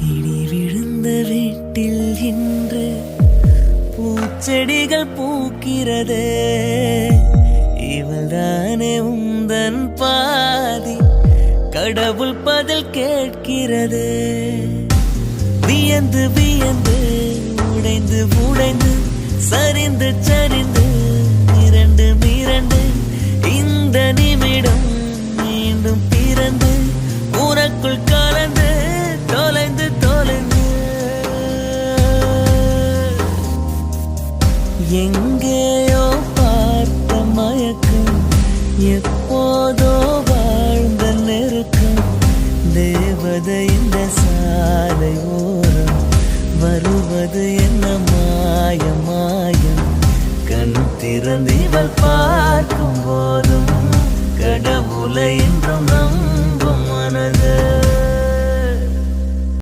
இடி விழுந்த வீட்டில் இன்று பூச்செடிகள் பூக்கிறதே, இவள்தானே உந்தன் பாதி, கடவுள் பதில் கேட்கிறது. வியந்து வியந்து உடைந்து உடைந்து சரிந்து சரிந்து மிரண்டு மிரண்டு இந்த நிமிடம் மீண்டும் பிறந்து உனக்குள் கலந்து தொலைந்து தொலைந்து எங்கேயோ பார்த்த மயக்கம், எப்போதோ வாழ்ந்த நெருக்கம், தேவதை இந்த சாலை ஓரம் வருவது என்ன மாயம் மாயம். கண் திறந்து இவள் பார்க்கும் போதும் கடவுளை என்றும்